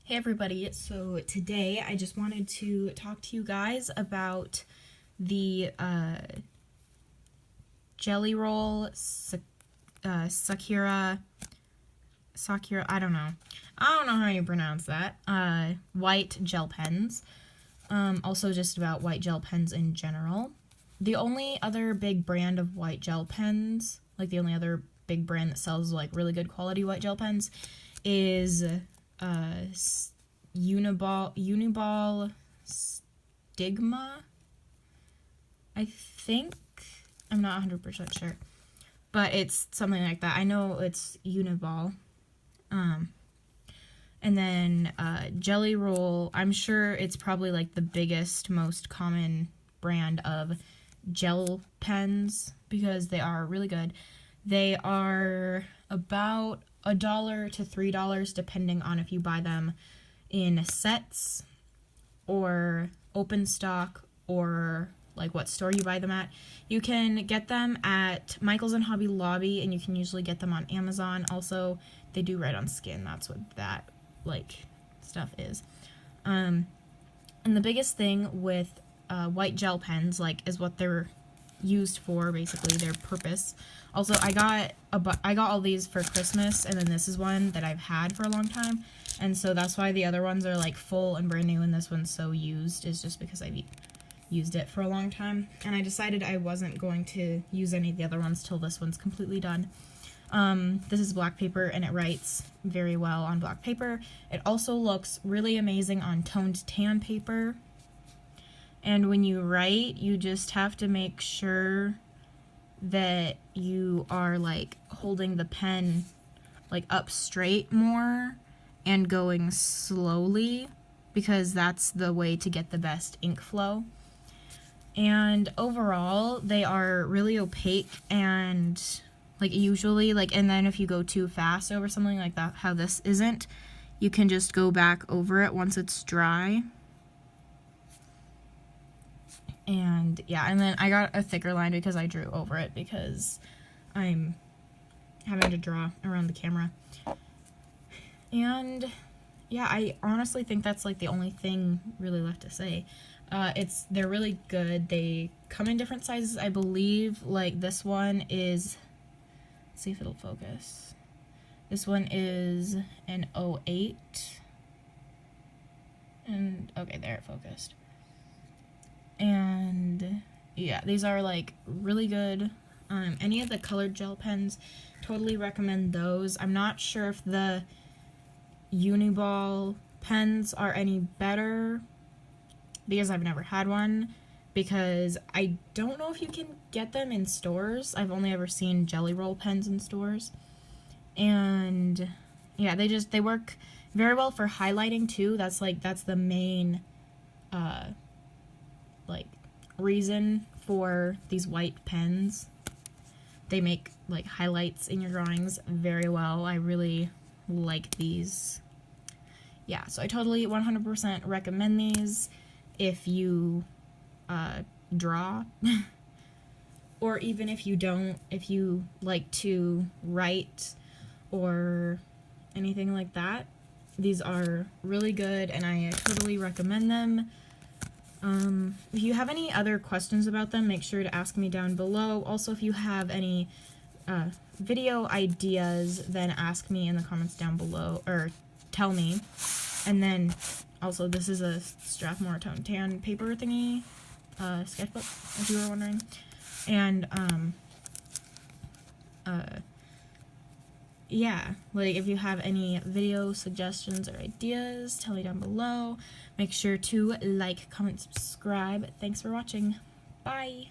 Hey everybody, so today I just wanted to talk to you guys about the Jelly Roll Sakura, I don't know how you pronounce that, white gel pens, also just about white gel pens in general. The only other big brand of white gel pens, like the only other big brand that sells like really good quality white gel pens is Uniball Stigma, I think. I'm not 100% sure, but it's something like that. I know it's Uniball. And then Jelly Roll, I'm sure it's probably like the biggest, most common brand of gel pens because they are really good. They are about $1 to $3 depending on if you buy them in sets or open stock or like what store you buy them at. You can get them at Michael's and Hobby Lobby, and you can usually get them on Amazon. Also, they do Right on Skin. That's what that like stuff is. And the biggest thing with white gel pens, like, is what they're used for, basically their purpose. Also, I got all these for Christmas, and then this is one that I've had for a long time, and so that's why the other ones are like full and brand new, and this one's so used, is just because I've used it for a long time, and I decided I wasn't going to use any of the other ones till this one's completely done. This is black paper, and it writes very well on black paper. It also looks really amazing on toned tan paper. And when you write, you just have to make sure that you are like holding the pen like up straight more and going slowly, because that's the way to get the best ink flow. And overall, they are really opaque, and like usually, like, and then if you go too fast over something like that, how this isn't, you can just go back over it once it's dry. And yeah, and then I got a thicker line because I drew over it because I'm having to draw around the camera. And yeah, I honestly think that's like the only thing really left to say. They're really good. They come in different sizes, I believe. Like this one is, let's see if it'll focus. This one is an 08. And okay, there, it focused. And yeah, these are like really good. Any of the colored gel pens, totally recommend those. I'm not sure if the Uniball pens are any better because I've never had one, because I don't know if you can get them in stores. I've only ever seen Jelly Roll pens in stores. And yeah, they work very well for highlighting too. That's the main like reason for these white pens. They make like highlights in your drawings very well. I really like these. Yeah, so I totally 100% recommend these if you draw or even if you don't, if you like to write or anything like that. These are really good, and I totally recommend them. If you have any other questions about them, make sure to ask me down below. Also, if you have any video ideas, then ask me in the comments down below, or tell me. And then, also, this is a Strathmore Tone Tan paper thingy, sketchbook, if you were wondering. And, yeah, like, if you have any video suggestions or ideas, tell me down below. Make sure to like, comment, subscribe. Thanks for watching. Bye!